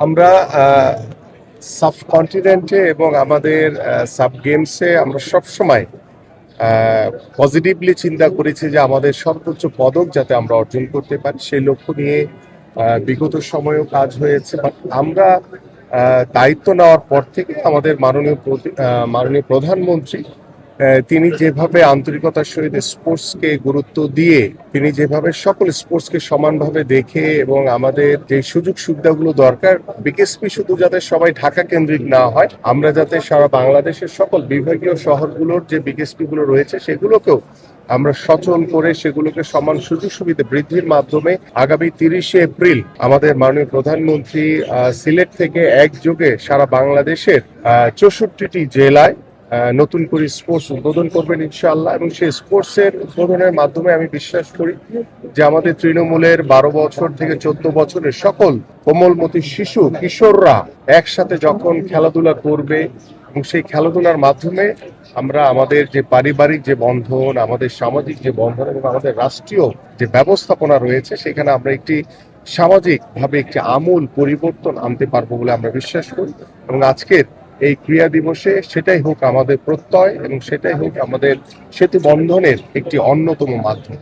আমরা সাবকন্টিনেন্টে এবং আমাদের সাব গেমসে আমরা সবসময় পজিটিভলি চিন্তা করেছি যে আমাদের সর্বোচ্চ পদক যাতে আমরা অর্জন করতে পারি সেই লক্ষ্য নিয়ে বিগত সময়েও কাজ হয়েছে। বাট আমরা দায়িত্ব নেওয়ার পর থেকে আমাদের মাননীয় প্রধানমন্ত্রী তিনি যেভাবে আন্তরিকতার সহিত স্পোর্টসকে গুরুত্ব দিয়ে তিনি যেভাবে সকল স্পোর্টসকে সমানভাবে দেখে এবং আমাদের যে সুযোগ সুবিধাগুলো দরকার বিকেএসপি শুধু যাতে সবাই ঢাকা কেন্দ্রিক না হয়, আমরা যাতে সারা বাংলাদেশের সকল বিভাগীয় শহরগুলোর যে বিকেএসপি গুলো রয়েছে সেগুলোকেও আমরা সচল করে সেগুলোকে সমান সুযোগ সুবিধা বৃদ্ধির মাধ্যমে আগামী 30শে এপ্রিল আমাদের মাননীয় প্রধানমন্ত্রী সিলেট থেকে একযোগে সারা বাংলাদেশের 64টি জেলায় নতুন করে স্পোর্টস উদ্বোধন করবেন ইনশাআল্লাহ। এবং সেই স্পোর্টসের উদ্বোধনের মাধ্যমে আমি বিশ্বাস করি যে আমাদের তৃণমূলের 12 বছর থেকে 14 বছরের সকল কোমলমতি শিশু কিশোররা একসাথে যখন খেলাধুলা করবে এবং সেই খেলাধুলার মাধ্যমে আমরা আমাদের যে পারিবারিক যে বন্ধন, আমাদের সামাজিক যে বন্ধন এবং আমাদের রাষ্ট্রীয় যে ব্যবস্থাপনা রয়েছে সেখানে আমরা একটি সামাজিকভাবে একটি আমূল পরিবর্তন আনতে পারবো বলে আমরা বিশ্বাস করি। এবং আজকের এই ক্রিয়া দিবসে সেটাই হোক আমাদের প্রত্যয় এবং সেটাই হোক আমাদের সেতু বন্ধনের একটি অন্যতম মাধ্যম।